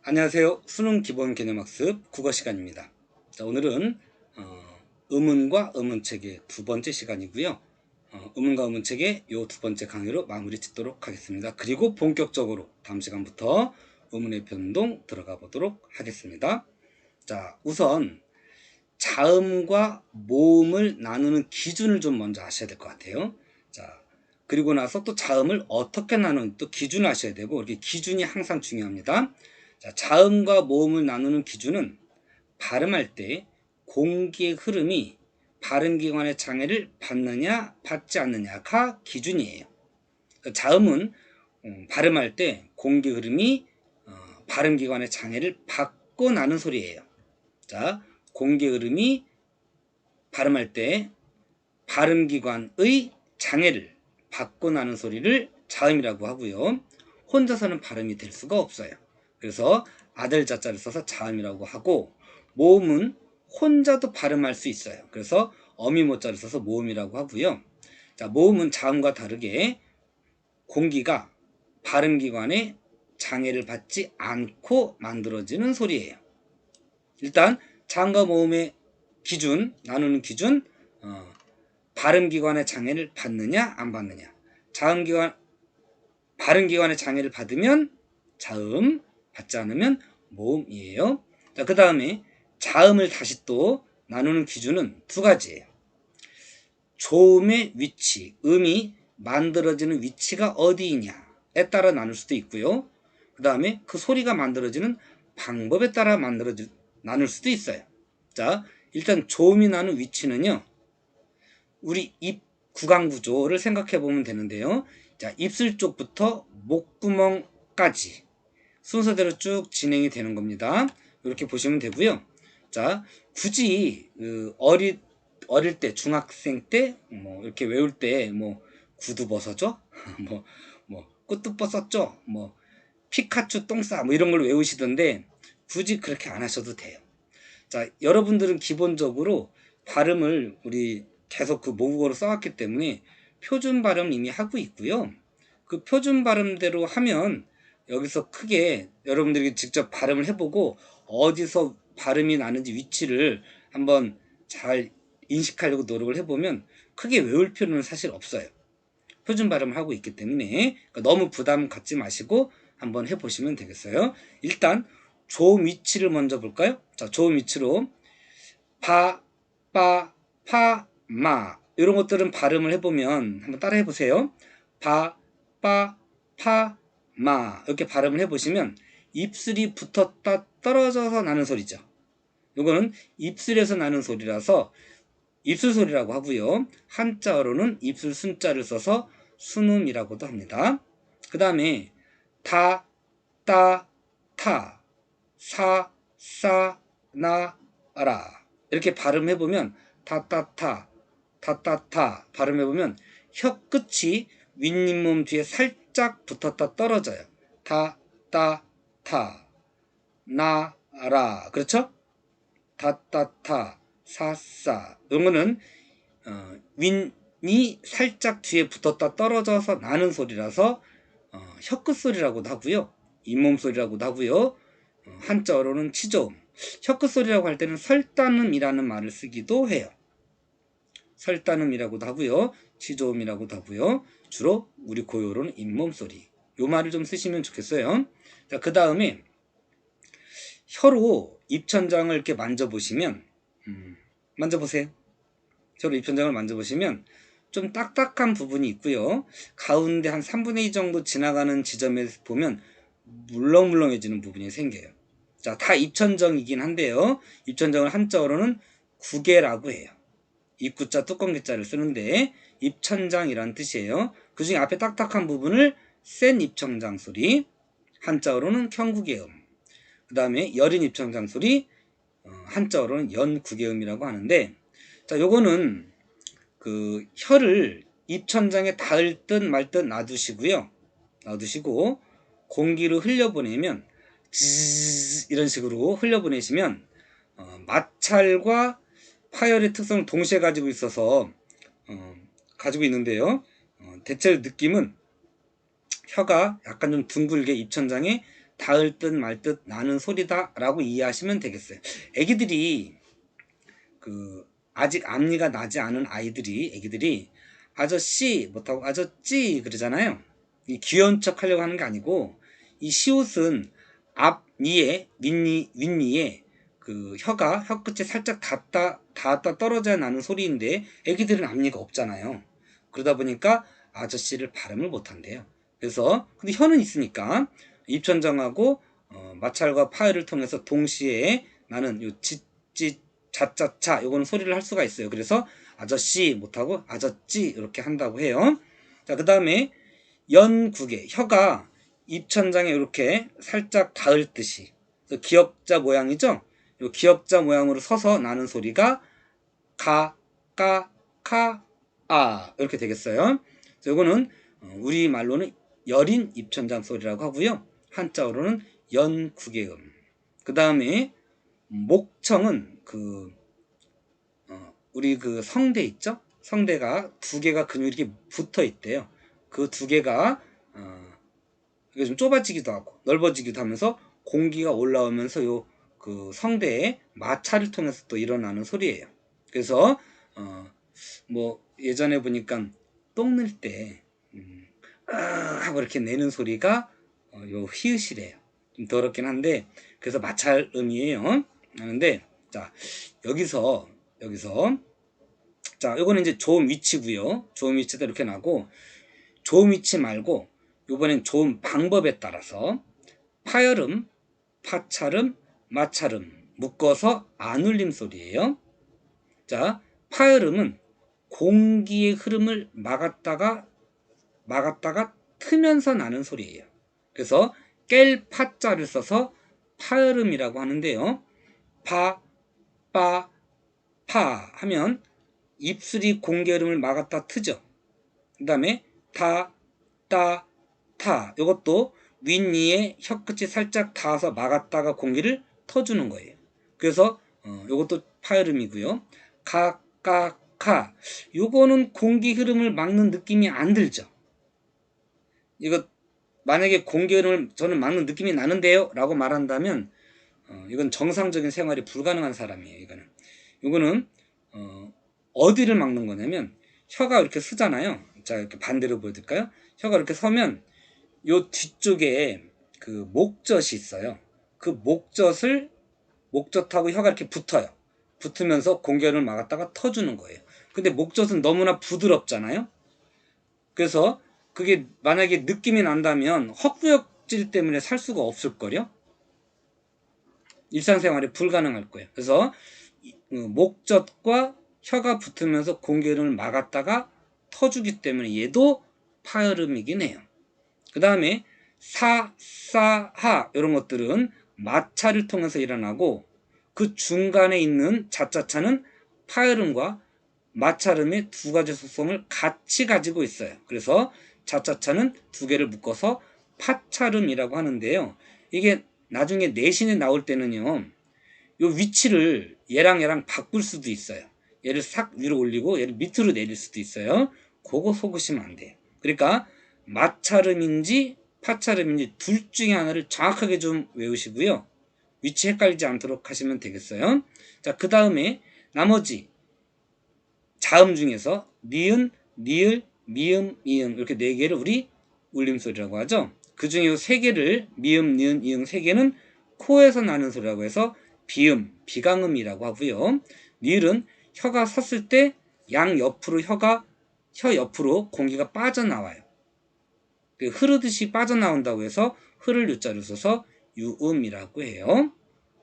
안녕하세요. 수능 기본 개념학습 국어 시간입니다. 자, 오늘은 음운과 음운책의 두 번째 시간이고요. 음운과 음운책의 요 두 번째 강의로 마무리 짓도록 하겠습니다. 그리고 본격적으로 다음 시간부터 음운의 변동 들어가 보도록 하겠습니다. 자, 우선 자음과 모음을 나누는 기준을 좀 먼저 아셔야 될 것 같아요. 자, 그리고 나서 또 자음을 어떻게 나누는 또 기준을 아셔야 되고, 이렇게 기준이 항상 중요합니다. 자, 자음과 모음을 나누는 기준은 발음할 때 공기의 흐름이 발음기관의 장애를 받느냐 받지 않느냐가 기준이에요. 자음은 발음할 때 공기 흐름이 발음기관의 장애를 받고 나는 소리예요. 자, 공기 흐름이 발음할 때 발음기관의 장애를 받고 나는 소리를 자음이라고 하고요. 혼자서는 발음이 될 수가 없어요. 그래서 아들 자자를 써서 자음이라고 하고, 모음은 혼자도 발음할 수 있어요. 그래서 어미모자를 써서 모음이라고 하고요. 자, 모음은 자음과 다르게 공기가 발음기관에 장애를 받지 않고 만들어지는 소리예요. 일단 자음과 모음의 기준, 나누는 기준, 발음기관의 장애를 받느냐 안 받느냐. 발음기관의 장애를 받으면 자음, 받지 않으면 모음이에요. 자, 그 다음에 자음을 다시 또 나누는 기준은 두 가지예요. 조음의 위치, 음이 만들어지는 위치가 어디이냐에 따라 나눌 수도 있고요. 그 다음에 그 소리가 만들어지는 방법에 따라 나눌 수도 있어요. 자, 일단 조음이 나는 위치는요, 우리 입 구강 구조를 생각해 보면 되는데요. 자, 입술 쪽부터 목구멍까지 순서대로 쭉 진행이 되는 겁니다. 이렇게 보시면 되고요. 자, 굳이 어릴 때, 중학생 때, 뭐 이렇게 외울 때, 뭐 구두 벗어줘, 뭐 꽃도 벗었죠, 뭐 피카츄 똥싸, 뭐 이런 걸 외우시던데 굳이 그렇게 안 하셔도 돼요. 자, 여러분들은 기본적으로 발음을 우리 계속 그 모국어로 써왔기 때문에 표준 발음 이미 하고 있고요. 그 표준 발음대로 하면 여기서 크게 여러분들이 직접 발음을 해보고 어디서 발음이 나는지 위치를 한번 잘 인식하려고 노력을 해보면 크게 외울 필요는 사실 없어요. 표준 발음을 하고 있기 때문에 너무 부담 갖지 마시고 한번 해보시면 되겠어요. 일단 조음 위치를 먼저 볼까요? 자, 조음 위치로 파, 빠, 파, 마 이런 것들은 발음을 해보면 한번 따라 해보세요. 파, 빠, 파, 마 이렇게 발음을 해보시면 입술이 붙었다 떨어져서 나는 소리죠. 이거는 입술에서 나는 소리라서 입술 소리라고 하고요. 한자어로는 입술 순자를 써서 순음이라고도 합니다. 그 다음에 다, 따, 타, 사, 싸, 나, 라 이렇게 발음해보면 타타타, 타타타 발음해보면 혀 끝이 윗잇몸 뒤에 살짝 붙었다 떨어져요. 타, 따, 타, 나, 라 그렇죠? 타타타, 사싸 이런 거는 윗이 살짝 뒤에 붙었다 떨어져서 나는 소리라서 혀끝 소리라고도 하고요. 잇몸 소리라고도 하고요. 한자어로는 치조음. 혀끝 소리라고 할 때는 설단음이라는 말을 쓰기도 해요. 설단음이라고도 하고요. 치조음이라고도 하고요. 주로 우리 고요로는 잇몸 소리. 요 말을 좀 쓰시면 좋겠어요. 자, 그 다음에 혀로 입천장을 이렇게 만져보시면 만져보세요. 혀로 입천장을 만져보시면 좀 딱딱한 부분이 있고요. 가운데 한 3분의 2 정도 지나가는 지점에 보면 물렁물렁해지는 부분이 생겨요. 자, 다 입천정이긴 한데요. 입천정을 한자어로는 구개라고 해요. 입구자 뚜껑개자를 쓰는데 입천장이란 뜻이에요. 그 중에 앞에 딱딱한 부분을 센 입천장 소리, 한자어로는 경구개음, 그 다음에 여린 입천장 소리, 한자어로는 연구개음이라고 하는데, 자, 요거는 그 혀를 입천장에 닿을 듯 말 듯 놔두시고요. 놔두시고 공기를 흘려보내면 이런 식으로 흘려보내시면 마찰과 파열의 특성을 동시에 가지고 있어서 가지고 있는데요. 대체 느낌은 혀가 약간 좀 둥글게 입천장에 닿을 듯 말 듯 나는 소리다라고 이해하시면 되겠어요. 애기들이 아직 앞니가 나지 않은 애기들이 아저씨 못하고 아저씨 그러잖아요. 이 귀여운 척 하려고 하는 게 아니고, 이 시옷은 앞니에 윗니에 혀 끝에 살짝 닿았다 떨어져야 나는 소리인데, 애기들은 앞니가 없잖아요. 그러다 보니까 아저씨를 발음을 못한대요. 그래서 근데 혀는 있으니까 입천장하고 마찰과 파열을 통해서 동시에 나는 요 찌찌 자짜차 요거는 소리를 할 수가 있어요. 그래서 아저씨 못하고 아저씨 이렇게 한다고 해요. 자, 그 다음에 연국에 혀가 입천장에 이렇게 살짝 닿을 듯이 기역자 모양이죠. 요 기역자 모양으로 서서 나는 소리가 가, 까, 카, 아 이렇게 되겠어요. 요거는 우리 말로는 여린 입천장 소리라고 하고요. 한자어로는 연국의 그 다음에 목청은 우리 성대 있죠? 성대가 두 개가 근육이 이렇게 붙어 있대요. 그 두 개가 이게 좀 좁아지기도 하고 넓어지기도 하면서 공기가 올라오면서 성대의 마찰을 통해서 또 일어나는 소리예요. 그래서 뭐 예전에 보니까 똥 넣을 때 하고 이렇게 내는 소리가 요 히읗이래요. 좀 더럽긴 한데 그래서 마찰음이에요. 하는데 자 여기서 자 요거는 이제 조음 위치고요. 조음 위치도 이렇게 나고, 조음 위치 말고 요번엔 조음 방법에 따라서 파열음, 파찰음, 마찰음 묶어서 안 울림 소리예요. 자, 파열음은 공기의 흐름을 막았다가 트면서 나는 소리예요. 그래서 깰 파자를 써서 파열음이라고 하는데요. 파, 빠, 파 하면 입술이 공기 흐름을 막았다 트죠. 그 다음에 타, 따, 타 이것도 윗니에 혀끝이 살짝 닿아서 막았다가 공기를 터주는 거예요. 그래서 이것도 파열음이고요. 가, 까, 카 요거는 공기 흐름을 막는 느낌이 안 들죠. 이거 만약에 공기 흐름을 저는 막는 느낌이 나는데요 라고 말한다면 이건 정상적인 생활이 불가능한 사람이에요. 이거는 어디를 막는 거냐면, 혀가 이렇게 서잖아요. 자, 이렇게 반대로 보여드릴까요? 혀가 이렇게 서면 요 뒤쪽에 목젖이 있어요. 그 목젖하고 혀가 이렇게 붙어요. 붙으면서 공기를 막았다가 터주는 거예요. 근데 목젖은 너무나 부드럽잖아요. 그래서 그게 만약에 느낌이 난다면 헛구역질 때문에 살 수가 없을걸요. 일상생활에 불가능할 거예요. 그래서 목젖과 혀가 붙으면서 공기를 막았다가 터주기 때문에 얘도 파열음이긴 해요. 그 다음에 사, 사, 하 이런 것들은 마찰을 통해서 일어나고, 그 중간에 있는 자자차는 파열음과 마찰음의 두 가지 속성을 같이 가지고 있어요. 그래서 자자차는 두 개를 묶어서 파찰음이라고 하는데요. 이게 나중에 내신에 나올 때는요, 요 위치를 얘랑 바꿀 수도 있어요. 얘를 싹 위로 올리고 얘를 밑으로 내릴 수도 있어요. 그거 속으시면 안 돼요. 그러니까 마찰음인지 파찰음인지 둘 중에 하나를 정확하게 좀 외우시고요. 위치 헷갈리지 않도록 하시면 되겠어요. 자, 그 다음에 나머지 자음 중에서 니은, 니을, 미음, 이응 이렇게 네 개를 우리 울림소리라고 하죠. 그 중에 이 세 개를 미음, 니은, 이응 세 개는 코에서 나는 소리라고 해서 비음, 비강음이라고 하고요. 니을은 혀가 섰을 때 양 옆으로 혀 옆으로 공기가 빠져나와요. 흐르듯이 빠져나온다고 해서 흐를 유자를 써서 유음이라고 해요.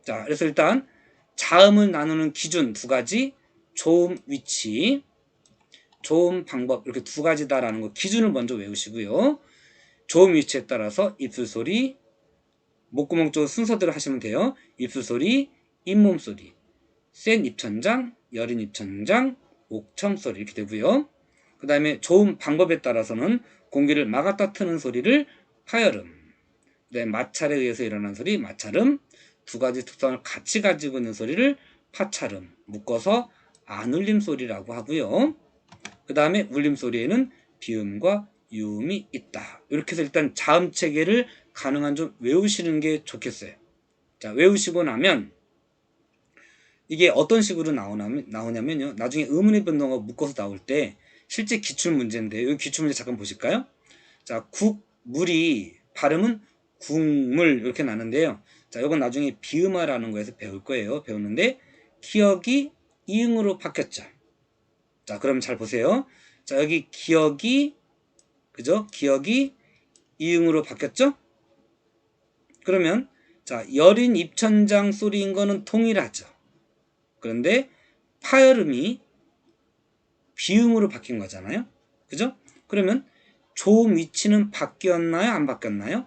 자, 그래서 일단 자음을 나누는 기준 두 가지, 조음 위치, 조음 방법 이렇게 두 가지다라는 거 기준을 먼저 외우시고요. 조음 위치에 따라서 입술 소리, 목구멍 쪽 순서대로 하시면 돼요. 입술 소리, 잇몸 소리, 센 입천장, 여린 입천장, 목청 소리 이렇게 되고요. 그 다음에 조음 방법에 따라서는 공기를 막았다 트는 소리를 파열음, 그다음에 마찰에 의해서 일어난 소리 마찰음, 두 가지 특성을 같이 가지고 있는 소리를 파찰음, 묶어서 안 울림 소리라고 하고요. 그 다음에 울림 소리에는 비음과 유음이 있다. 이렇게 해서 일단 자음 체계를 가능한 좀 외우시는 게 좋겠어요. 자, 외우시고 나면 이게 어떤 식으로 나오냐면요. 나중에 의문의 변동어 묶어서 나올 때 실제 기출문제인데 여기 기출문제 잠깐 보실까요? 자, 국물이 발음은 국물 이렇게 나는데요. 자, 이건 나중에 비음화라는 거에서 배울 거예요. 배우는데 기억이 이응으로 바뀌었죠. 자, 그럼 잘 보세요. 자, 여기 기억이 그죠? 기억이 이응으로 바뀌었죠? 그러면 자, 여린 입천장 소리인 거는 동일하죠. 그런데 파열음이 비음으로 바뀐 거잖아요. 그죠? 그러면 조음 위치는 바뀌었나요? 안 바뀌었나요?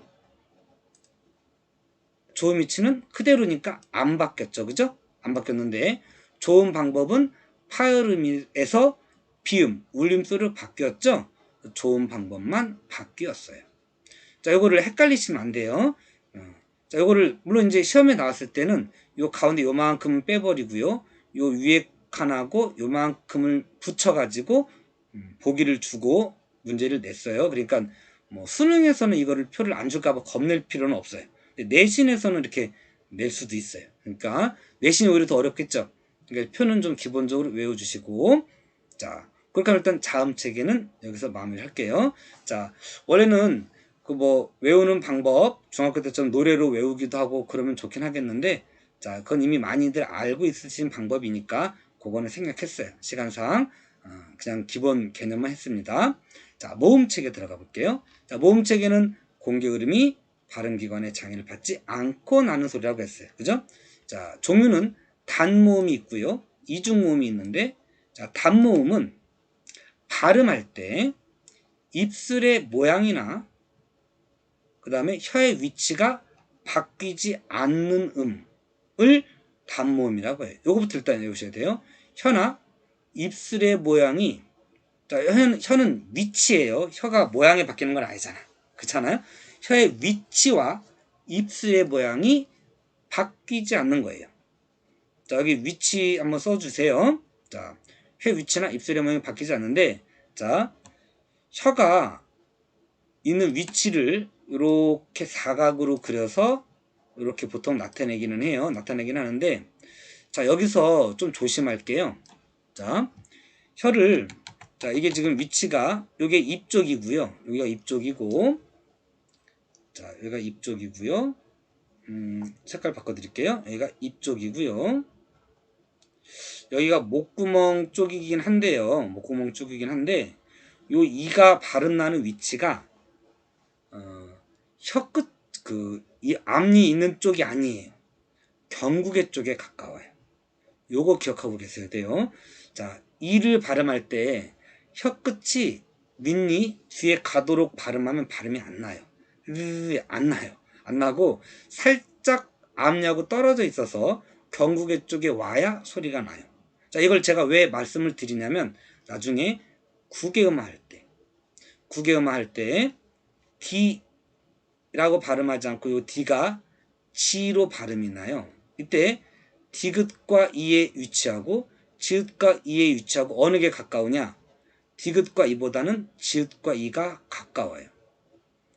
조음 위치는 그대로니까 안 바뀌었죠. 그죠? 안 바뀌었는데 조음 방법은 파열음에서 비음, 울림소리로 바뀌었죠? 조음 방법만 바뀌었어요. 자, 요거를 헷갈리시면 안 돼요. 자, 요거를 물론 이제 시험에 나왔을 때는 요 가운데 요만큼 빼버리고요. 요 위에 칸하고 요만큼을 붙여가지고 보기를 주고 문제를 냈어요. 그러니까 뭐 수능에서는 이거를 표를 안 줄까봐 겁낼 필요는 없어요. 내신에서는 이렇게 낼 수도 있어요. 그러니까 내신이 오히려 더 어렵겠죠. 그러니까 표는 좀 기본적으로 외워주시고 자, 그렇게 하면 일단 다음 체계는 여기서 마무리 할게요. 자, 원래는 그 뭐 외우는 방법 중학교 때처럼 노래로 외우기도 하고 그러면 좋긴 하겠는데 자, 그건 이미 많이들 알고 있으신 방법이니까 그거는 생략했어요. 시간상 그냥 기본 개념만 했습니다. 자, 모음체계 들어가 볼게요. 자, 모음체계는 공개 흐름이 발음기관의 장애를 받지 않고 나는 소리라고 했어요. 그죠? 자, 종류는 단모음이 있고요. 이중모음이 있는데 자, 단모음은 발음할 때 입술의 모양이나 그 다음에 혀의 위치가 바뀌지 않는 음을 단모음이라고 해요. 요거부터 일단 외우셔야 돼요. 혀나 입술의 모양이 자, 혀는 위치예요. 혀가 모양이 바뀌는 건 아니잖아. 그렇잖아요. 혀의 위치와 입술의 모양이 바뀌지 않는 거예요. 자, 여기 위치 한번 써주세요. 자, 혀 위치나 입술의 모양이 바뀌지 않는데 자, 혀가 있는 위치를 이렇게 사각으로 그려서 이렇게 보통 나타내기는 해요. 나타내긴 하는데 자, 여기서 좀 조심할게요. 자, 혀를 자, 이게 지금 위치가 요게 입 쪽이고요. 여기가 입 쪽이고 자, 여기가 입 쪽이고요. 색깔 바꿔 드릴게요. 여기가 입 쪽이고요. 여기가 목구멍 쪽이긴 한데요. 목구멍 쪽이긴 한데 요 이가 발음 나는 위치가 혀끝 이 앞니 있는 쪽이 아니에요. 경구개 쪽에 가까워요. 요거 기억하고 계셔야 돼요. 자, 이를 발음할 때 혀끝이 윗니 뒤에 가도록 발음하면 발음이 안 나요. 안 나요. 안 나고 살짝 앞니하고 떨어져 있어서 경구개 쪽에 와야 소리가 나요. 자, 이걸 제가 왜 말씀을 드리냐면 나중에 구개음화 할 때 D라고 발음하지 않고 요 D가 G로 발음이 나요. 이때 디귿과 이의 위치하고 지읒과 이의 위치하고 어느 게 가까우냐? 디귿과 이보다는 지읒과 이가 가까워요.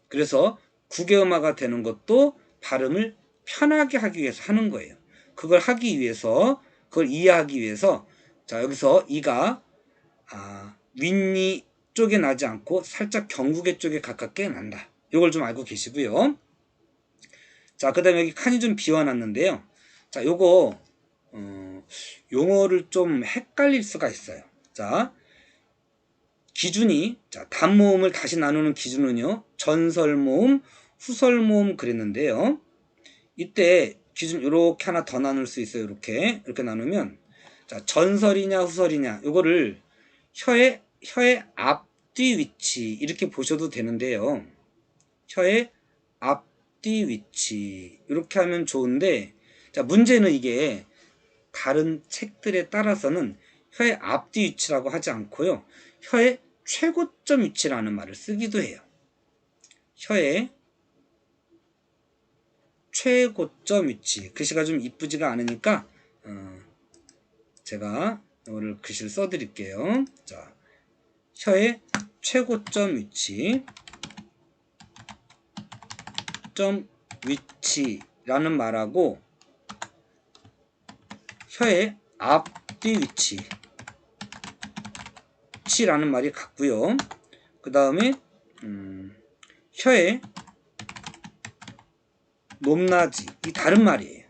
그래서 구개음화가 되는 것도 발음을 편하게 하기 위해서 하는 거예요. 그걸 하기 위해서 그걸 이해하기 위해서 자, 여기서 이가 윗니 쪽에 나지 않고 살짝 경구개 쪽에 가깝게 난다. 이걸 좀 알고 계시고요. 자, 그 다음에 여기 칸이 좀 비워놨는데요. 자, 요거 용어를 좀 헷갈릴 수가 있어요. 자, 기준이 자, 단모음을 다시 나누는 기준은요. 전설모음, 후설모음 그랬는데요. 이때 기준 이렇게 하나 더 나눌 수 있어요. 이렇게 나누면 자, 전설이냐 후설이냐 요거를 혀의 앞뒤 위치 이렇게 보셔도 되는데요. 혀의 앞뒤 위치 이렇게 하면 좋은데 자, 문제는 이게 다른 책들에 따라서는 혀의 앞뒤 위치라고 하지 않고요. 혀의 최고점 위치라는 말을 쓰기도 해요. 혀의 최고점 위치. 글씨가 좀 이쁘지가 않으니까 제가 오늘 글씨를 써드릴게요. 자, 혀의 최고점 위치. 최고점 위치라는 말하고 혀의 앞뒤 위치라는 말이 같고요. 그 다음에 혀의 높낮이 이 다른 말이에요.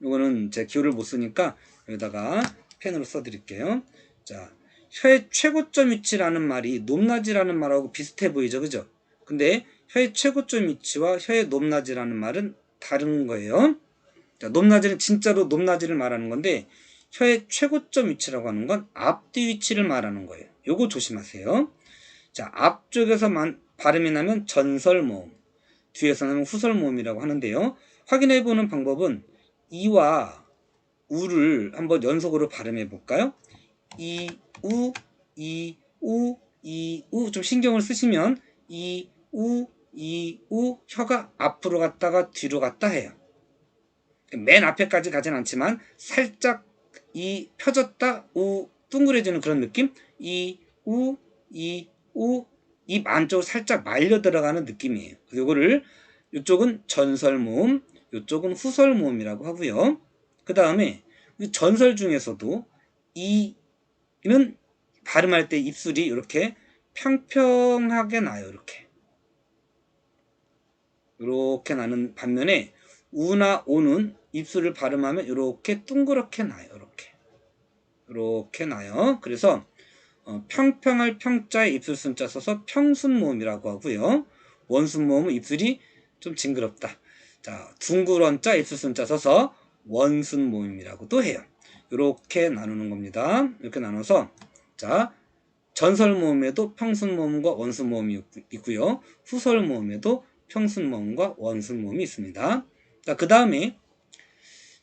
이거는 제 기호를 못 쓰니까 여기다가 펜으로 써드릴게요. 자, 혀의 최고점 위치라는 말이 높낮이라는 말하고 비슷해 보이죠, 그죠? 근데 혀의 최고점 위치와 혀의 높낮이라는 말은 다른 거예요. 자, 높낮이는 진짜로 높낮이를 말하는 건데 혀의 최고점 위치라고 하는 건 앞뒤 위치를 말하는 거예요. 요거 조심하세요. 자, 앞쪽에서 발음이 나면 전설모음, 뒤에서 나면 후설모음이라고 하는데요. 확인해보는 방법은 이와 우를 한번 연속으로 발음해 볼까요? 이, 우, 이, 우, 이, 우. 좀 신경을 쓰시면 이, 우, 혀가 앞으로 갔다가 뒤로 갔다 해요. 맨 앞에까지 가진 않지만 살짝 이 펴졌다 우 둥그레지는 그런 느낌? 이, 우, 입 안쪽으로 살짝 말려 들어가는 느낌이에요. 요거를 이쪽은 전설모음, 이쪽은 후설모음이라고 하고요. 그 다음에 전설 중에서도 이는 발음할 때 입술이 이렇게 평평하게 나요. 이렇게 나는 반면에 우나 오는 입술을 발음하면 이렇게 둥그렇게 나요. 이렇게 나요. 그래서 평평할 평자에 입술 순자 써서 평순모음이라고 하고요. 원순모음은 입술이 좀 징그럽다. 자, 둥그런자 입술 순자 써서 원순모음이라고도 해요. 이렇게 나누는 겁니다. 이렇게 나눠서 자, 전설모음에도 평순모음과 원순모음이 있고요. 후설모음에도 평순모음과 원순모음이 있습니다. 자, 그 다음에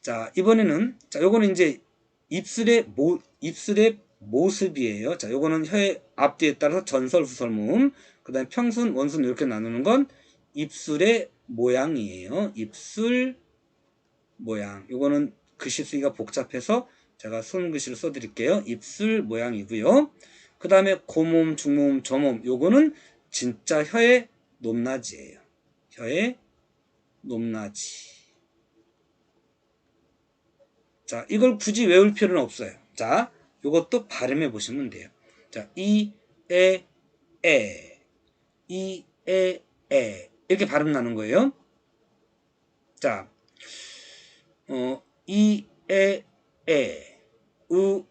자, 이번에는 자, 요거는 이제 입술의 모습이에요. 자, 요거는 혀의 앞뒤에 따라서 전설, 후설 모음, 그 다음에 평순, 원순 이렇게 나누는 건 입술의 모양이에요. 입술 모양. 요거는 글씨 쓰기가 복잡해서 제가 손글씨로 써드릴게요. 입술 모양이고요. 그 다음에 고모음, 중모음, 저모음. 요거는 진짜 혀의 높낮이에요. 혀의 높낮이. 자, 이걸 굳이 외울 필요는 없어요. 자, 요것도 발음해 보시면 돼요. 자, 이, 에, 이, 에. 이렇게 발음 나는 거예요. 자, 이, 에, 우,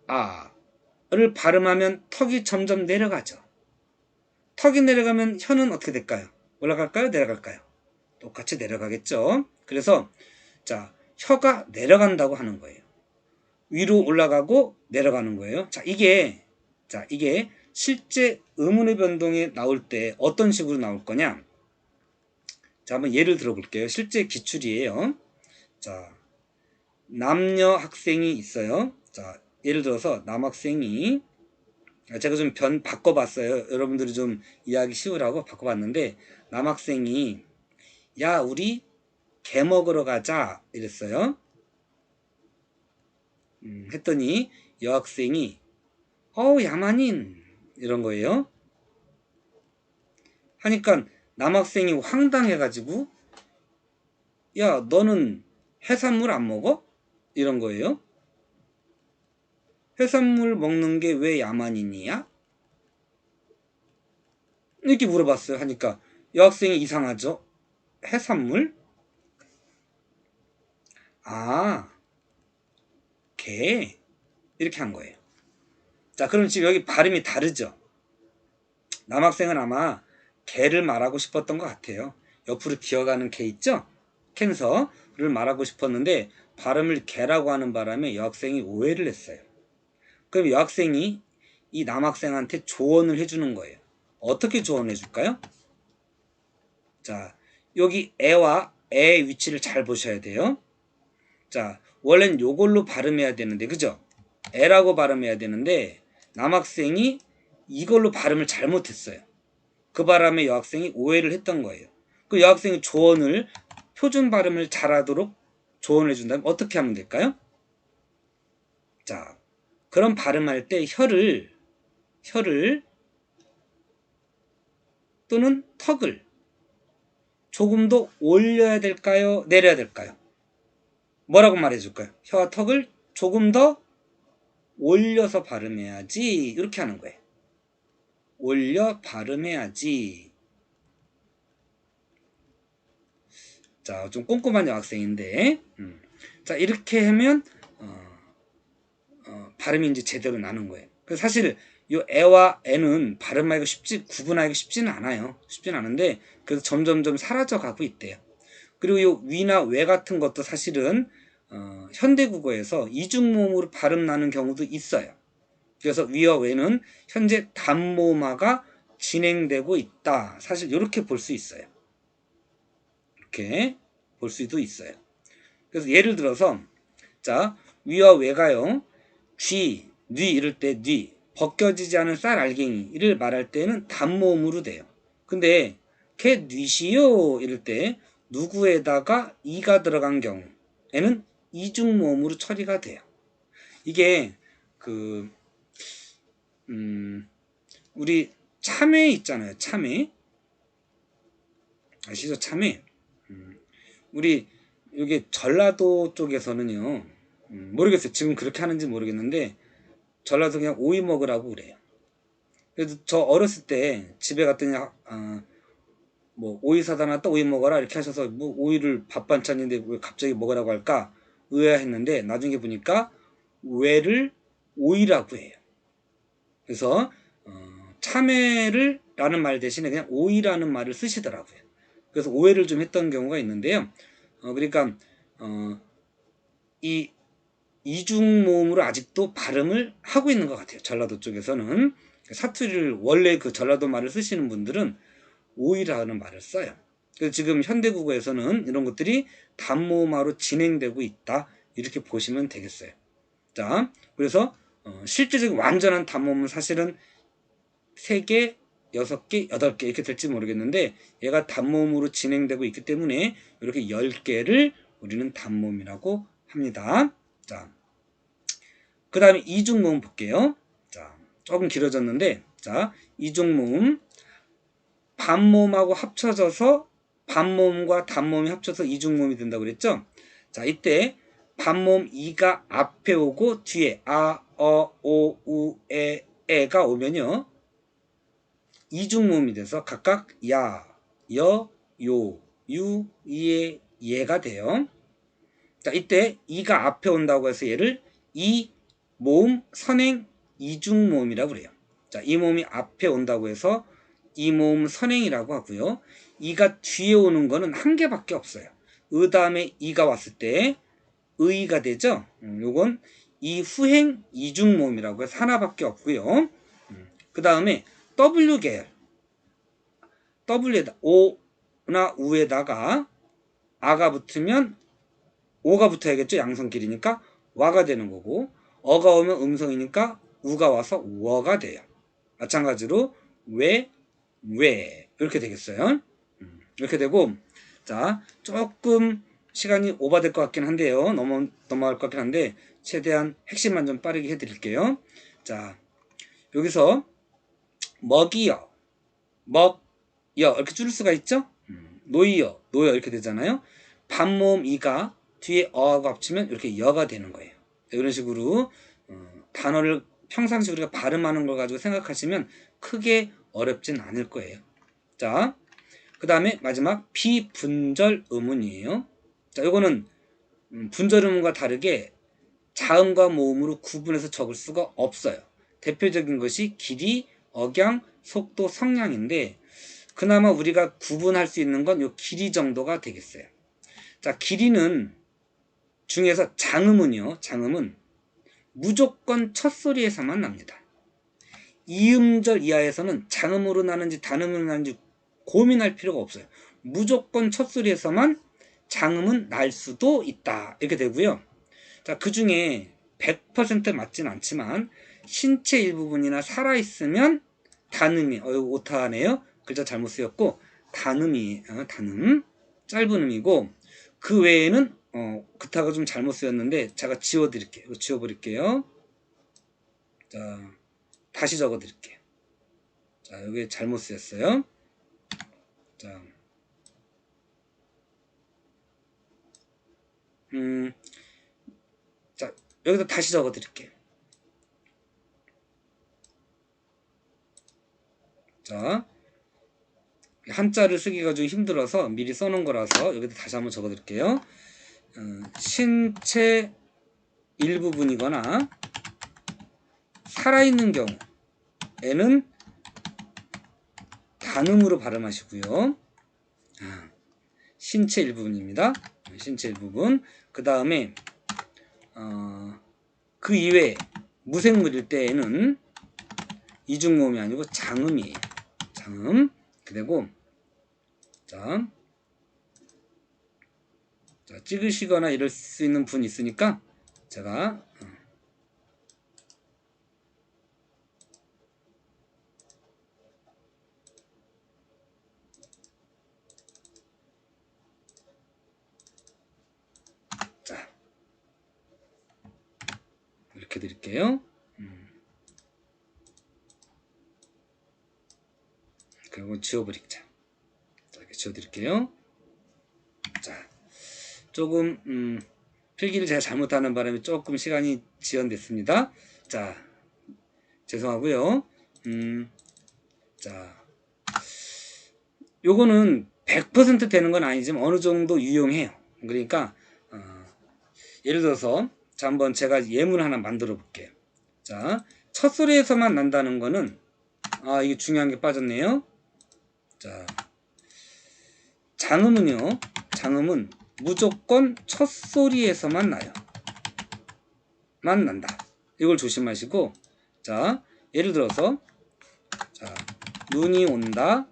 아를 발음하면 턱이 점점 내려가죠. 턱이 내려가면 혀는 어떻게 될까요? 올라갈까요? 내려갈까요? 똑같이 내려가겠죠. 그래서 자, 혀가 내려간다고 하는 거예요. 위로 올라가고 내려가는 거예요. 자, 이게 실제 음운의 변동이 나올 때 어떤 식으로 나올 거냐? 자, 한번 예를 들어 볼게요. 실제 기출이에요. 자, 남녀 학생이 있어요. 자, 예를 들어서 남학생이 제가 좀 바꿔봤어요. 여러분들이 좀 이해하기 쉬우라고 바꿔봤는데 남학생이 야, 우리 개 먹으러 가자 이랬어요. 했더니 여학생이 야만인 이런 거예요. 하니까 남학생이 황당해가지고 야, 너는 해산물 안 먹어? 이런 거예요. 해산물 먹는 게 왜 야만인이야? 이렇게 물어봤어요. 하니까 여학생이 이상하죠. 해산물? 아, 개 이렇게 한 거예요. 자, 그럼 지금 여기 발음이 다르죠. 남학생은 아마 개를 말하고 싶었던 것 같아요. 옆으로 기어가는 개 있죠? 캔서를 말하고 싶었는데 발음을 개라고 하는 바람에 여학생이 오해를 했어요. 그럼 여학생이 이 남학생한테 조언을 해주는 거예요. 어떻게 조언해 줄까요? 자, 여기 애와 애의 위치를 잘 보셔야 돼요. 자, 원래는 요걸로 발음해야 되는데, 그죠? 애라고 발음해야 되는데 남학생이 이걸로 발음을 잘못했어요. 그 바람에 여학생이 오해를 했던 거예요. 그 여학생이 표준 발음을 잘하도록 조언을 해준다면 어떻게 하면 될까요? 자, 그럼 발음할 때 혀를 또는 턱을 조금 더 올려야 될까요? 내려야 될까요? 뭐라고 말해줄까요? 혀와 턱을 조금 더 올려서 발음해야지. 이렇게 하는 거예요. 올려 발음해야지. 자, 좀 꼼꼼한 여학생인데, 자, 이렇게 하면 발음이 이제 제대로 나는 거예요. 그래서 사실 이 에와 에는 발음하기가 구분하기가 쉽지는 않아요. 쉽지는 않은데, 그래서 점점점 사라져 가고 있대요. 그리고 이 위나 왜 같은 것도 사실은 현대국어에서 이중모음으로 발음 나는 경우도 있어요. 그래서 위와 왜는 현재 단모음화가 진행되고 있다. 사실 이렇게 볼 수 있어요. 이렇게 볼 수도 있어요. 그래서 예를 들어서 자, 위와 왜가요. 쥐, 뉘 이럴 때 뉘, 벗겨지지 않은 쌀 알갱이를 말할 때는 단모음으로 돼요. 근데 걔 뉘시요 이럴 때 누구에다가 이가 들어간 경우에는 이중모음으로 처리가 돼요. 이게 그 우리 참외 있잖아요. 참외 아시죠? 참외. 우리 여기 전라도 쪽에서는요. 모르겠어요. 지금 그렇게 하는지 모르겠는데 전라도 그냥 오이 먹으라고 그래요. 그래도 저 어렸을 때 집에 갔더니 뭐 오이 사다 놨다 오이 먹어라 이렇게 하셔서 뭐 오이를 밥 반찬인데 왜 갑자기 먹으라고 할까 의아했는데 나중에 보니까 왜를 오이라고 해요. 그래서 참외를 라는 말 대신에 그냥 오이라는 말을 쓰시더라고요. 그래서 오해를 좀 했던 경우가 있는데요. 그러니까 이 이중모음으로 아직도 발음을 하고 있는 것 같아요. 전라도 쪽에서는 사투리를 원래 그 전라도 말을 쓰시는 분들은 오이라는 말을 써요. 그래서 지금 현대국어에서는 이런 것들이 단모음화로 진행되고 있다. 이렇게 보시면 되겠어요. 자, 그래서 실질적인 완전한 단모음은 사실은 3개, 6개, 8개 이렇게 될지 모르겠는데 얘가 단모음으로 진행되고 있기 때문에 이렇게 10개를 우리는 단모음이라고 합니다. 자, 그 다음에 이중모음 볼게요. 자, 조금 길어졌는데 자, 이중모음 반모음하고 합쳐져서 반모음과 단모음이 합쳐서 이중모음이 된다고 그랬죠? 자, 이때 반모음 이가 앞에 오고 뒤에 아, 오, 우, 에가 오면요. 이중모음이 돼서 각각 야, 여, 요, 유, 이에, 예가 돼요. 자, 이때 이가 앞에 온다고 해서 얘를 이 모음 선행 이중모음이라고 그래요. 자, 이 모음이 앞에 온다고 해서 이 모음 선행이라고 하고요. 이가 뒤에 오는 거는 한 개밖에 없어요. 의 다음에 이가 왔을 때 의가 되죠. 요건 이 후행 이중모음이라고 해서 하나밖에 없고요. 그 다음에 W 계열 W에다 오나 우에다가 아가 붙으면 오가 붙어야겠죠. 양성길이니까 와가 되는 거고 어가 오면 음성이니까 우가 와서 워가 돼요. 마찬가지로 왜 이렇게 되겠어요. 이렇게 되고 자 조금 시간이 오버될 것 같긴 한데요. 넘어갈 것 같긴 한데 최대한 핵심만 좀 빠르게 해드릴게요. 자 여기서 먹이여 먹여 이렇게 줄일 수가 있죠. 노이여 노여 이렇게 되잖아요. 반모음 이가 뒤에 어하고 합치면 이렇게 여가 되는 거예요. 이런 식으로 단어를 평상시 우리가 발음하는 걸 가지고 생각하시면 크게 어렵진 않을 거예요. 자, 그 다음에 마지막 비분절 의문이에요. 자, 요거는 분절 의문과 다르게 자음과 모음으로 구분해서 적을 수가 없어요. 대표적인 것이 길이, 억양, 속도, 성량인데 그나마 우리가 구분할 수 있는 건 요 길이 정도가 되겠어요. 자, 길이는 중에서 장음은요. 장음은 무조건 첫 소리에서만 납니다. 이음절 이하에서는 장음으로 나는지 단음으로 나는지 고민할 필요가 없어요. 무조건 첫 소리에서만 장음은 날 수도 있다. 이렇게 되고요. 자, 그 중에 100% 맞진 않지만 신체 일부분이나 살아있으면 단음이 오타네요. 글자 잘못 쓰였고 단음이 단음 짧은 음이고 그 외에는 그타가 좀 잘못 쓰였는데 제가 지워드릴게요. 지워버릴게요. 자, 다시 적어드릴게요. 자, 여기 잘못 쓰였어요. 자, 자, 여기다 다시 적어 드릴게요. 자, 한자를 쓰기가 좀 힘들어서 미리 써놓은 거라서 여기다 다시 한번 적어 드릴게요. 신체 일부분이거나 살아있는 경우에는 단음으로 발음하시고요. 신체 일부분입니다. 신체 일부분. 그 다음에 그 이외에 무생물일 때에는 이중모음이 아니고 장음이에요. 장음. 그리고 자, 찍으시거나 이럴 수 있는 분이 있으니까 제가 자, 이렇게 드릴게요. 그리고 지워버리자. 자, 이렇게 지워드릴게요. 자, 조금 필기를 제가 잘못하는 바람에 조금 시간이 지연됐습니다. 자, 죄송하고요. 자, 요거는 100% 되는 건 아니지만 어느 정도 유용해요. 그러니까 예를 들어서 자, 한번 제가 예문 하나 만들어 볼게요. 자, 첫 소리에서만 난다는 거는 이게 중요한 게 빠졌네요. 자, 장음은요. 장음은 무조건 첫 소리에서만 나요. 만 난다. 이걸 조심하시고, 자, 예를 들어서 자, 눈이 온다.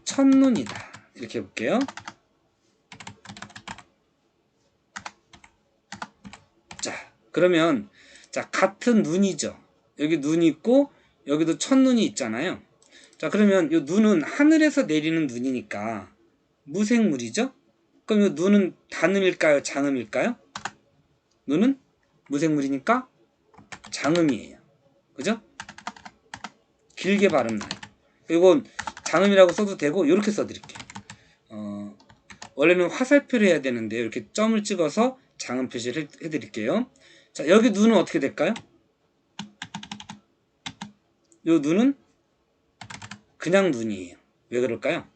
첫눈이다. 이렇게 해볼게요. 자, 그러면 자, 같은 눈이죠. 여기 눈이 있고 여기도 첫눈이 있잖아요. 자, 그러면 이 눈은 하늘에서 내리는 눈이니까 무생물이죠. 그럼 이 눈은 단음일까요? 장음일까요? 눈은 무생물이니까 장음이에요. 그죠? 길게 발음나요. 이건 장음이라고 써도 되고 이렇게 써드릴게요. 원래는 화살표를 해야 되는데 이렇게 점을 찍어서 장음 표시를 해드릴게요. 자, 여기 눈은 어떻게 될까요? 이 눈은 그냥 눈이에요. 왜 그럴까요?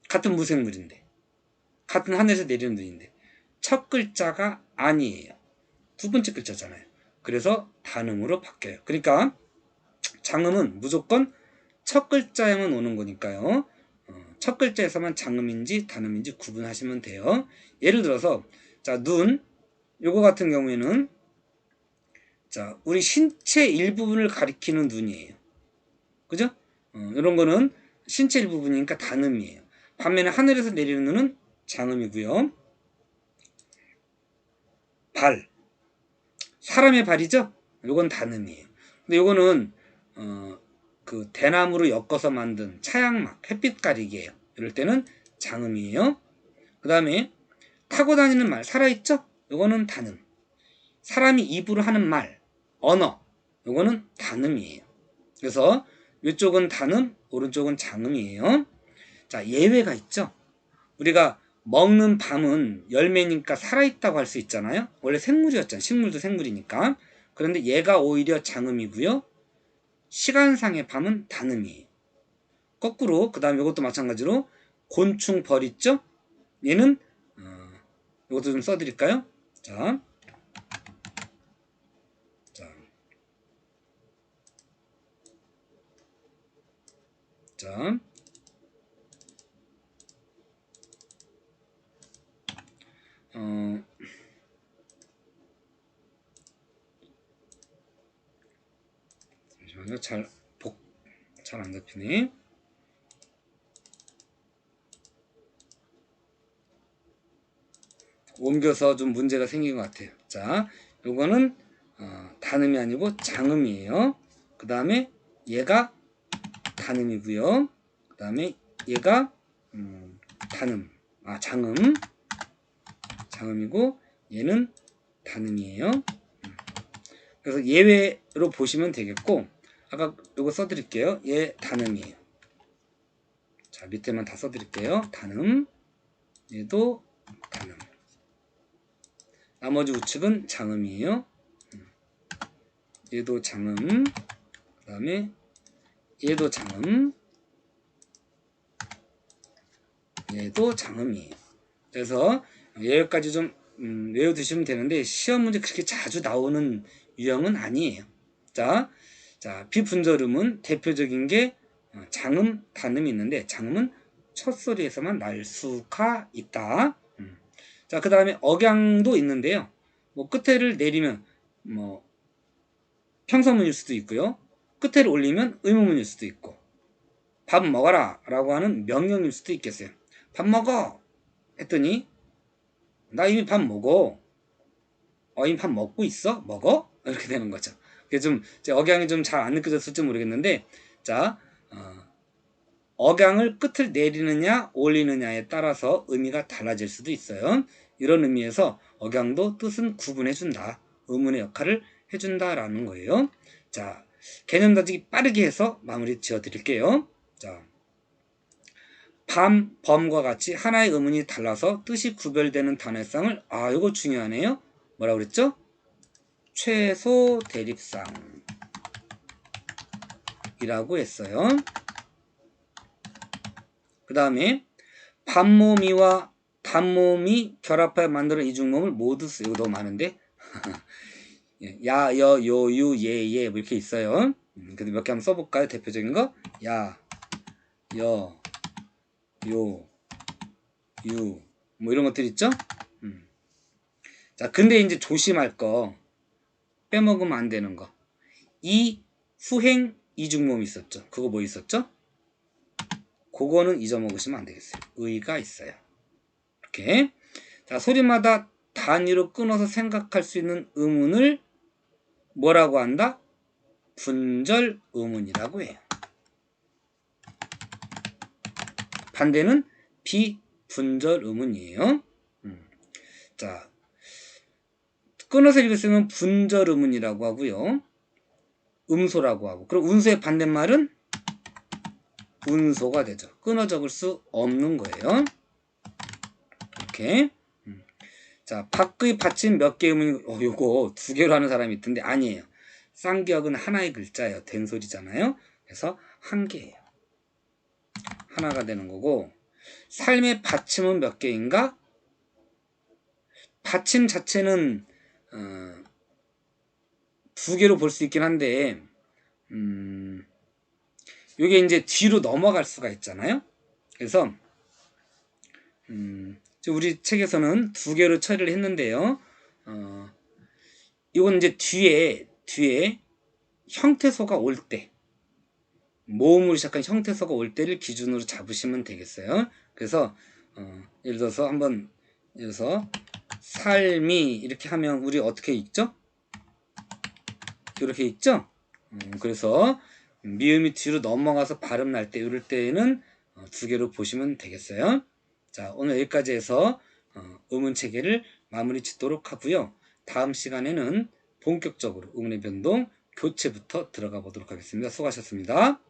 같은 무생물인데, 같은 하늘에서 내리는 눈인데 첫 글자가 아니에요. 두 번째 글자잖아요. 그래서 단음으로 바뀌어요. 그러니까 장음은 무조건 첫 글자에만 오는 거니까요. 첫 글자에서만 장음인지 단음인지 구분하시면 돼요. 예를 들어서 자, 눈 요거 같은 경우에는 자, 우리 신체 일부분을 가리키는 눈이에요. 그죠? 이런 거는 신체 일부분이니까 단음이에요. 반면에 하늘에서 내리는 눈은 장음이고요. 발, 사람의 발이죠? 요건 단음이에요. 근데 요거는 그 대나무로 엮어서 만든 차양막, 햇빛 가리개예요. 이럴 때는 장음이에요. 그 다음에 타고 다니는 말, 살아있죠? 요거는 단음. 사람이 입으로 하는 말, 언어, 요거는 단음이에요. 그래서 이쪽은 단음, 오른쪽은 장음이에요. 자, 예외가 있죠? 우리가 먹는 밤은 열매니까 살아있다고 할 수 있잖아요. 원래 생물이었잖아요. 식물도 생물이니까. 그런데 얘가 오히려 장음이고요. 시간상의 밤은 단음이에요. 거꾸로 그 다음에 이것도 마찬가지로 곤충 벌 있죠? 얘는 이것도 좀 써드릴까요? 자, 자, 잠시만요. 잘 안 잡히네. 옮겨서 좀 문제가 생긴 것 같아요. 자, 요거는 단음이 아니고 장음이에요. 그 다음에 얘가 단음이고요. 그 다음에 얘가 단음, 장음이고 얘는 단음이에요. 그래서 예외로 보시면 되겠고, 아까 요거 써드릴게요. 얘 단음이에요. 자, 밑에만 다 써드릴게요. 단음, 얘도 단음. 나머지 우측은 장음이에요. 얘도 장음, 그 다음에 얘도 장음, 얘도 장음이에요. 그래서 여기까지 좀 외워두시면 되는데 시험 문제 그렇게 자주 나오는 유형은 아니에요. 자, 비분절음은 대표적인 게 장음, 단음이 있는데 장음은 첫 소리에서만 날 수가 있다. 자, 그 다음에 억양도 있는데요. 뭐 끝에를 내리면 뭐 평서문일 수도 있고요. 끝에를 올리면 의문문일 수도 있고, 밥 먹어라 라고 하는 명령일 수도 있겠어요. 밥 먹어 했더니 나 이미 밥 먹어. 이미 밥 먹고 있어? 먹어? 이렇게 되는 거죠. 그게 좀 억양이 좀 잘 안 느껴졌을지 모르겠는데, 자, 억양을 끝을 내리느냐 올리느냐에 따라서 의미가 달라질 수도 있어요. 이런 의미에서 억양도 뜻은 구분해준다. 의문의 역할을 해준다라는 거예요. 자, 개념 다지기 빠르게 해서 마무리 지어드릴게요. 자, 밤, 범과 같이 하나의 의문이 달라서 뜻이 구별되는 단어의 쌍을, 이거 중요하네요. 뭐라고 그랬죠? 최소 대립쌍이라고 했어요. 그 다음에 반모미와 단모미 결합하여 만드는 이중모음을 모두 쓰요. 이거 너무 많은데 야, 여, 요, 유, 예, 예 뭐 이렇게 있어요. 그래도 몇 개 한번 써볼까요? 대표적인 거 야, 여, 요, 유 뭐 이런 것들 있죠? 자, 근데 이제 조심할 거, 빼먹으면 안 되는 거, 이 후행 이중모음 있었죠? 그거 뭐 있었죠? 그거는 잊어먹으시면 안 되겠어요. 의가 있어요. 이렇게. 자, 소리마다 단위로 끊어서 생각할 수 있는 의문을 뭐라고 한다? 분절 의문이라고 해요. 반대는 비분절 의문이에요. 자, 끊어서 읽을 수 있는 분절 의문이라고 하고요. 음소라고 하고. 그럼 운소의 반대말은 운소가 되죠. 끊어 적을 수 없는 거예요. 이렇게. 자, 밖의 받침 몇 개의 의문이, 요거 두 개로 하는 사람이 있던데 아니에요. 쌍기역은 하나의 글자예요. 된소리잖아요. 그래서 한 개예요. 하나가 되는 거고, 삶의 받침은 몇 개인가? 받침 자체는 두 개로 볼 수 있긴 한데, 요게 이제 뒤로 넘어갈 수가 있잖아요. 그래서 우리 책에서는 두 개로 처리를 했는데요. 이건 이제 뒤에 형태소가 올 때, 모음으로 시작한 형태소가 올 때를 기준으로 잡으시면 되겠어요. 그래서 예를 들어서 한번 삶이 이렇게 하면 우리 어떻게 읽죠? 이렇게 읽죠? 그래서 미음이 뒤로 넘어가서 발음 날 때 이럴 때는 두 개로 보시면 되겠어요. 자, 오늘 여기까지 해서 의문 체계를 마무리 짓도록 하고요. 다음 시간에는 본격적으로 의문의 변동 교체부터 들어가 보도록 하겠습니다. 수고하셨습니다.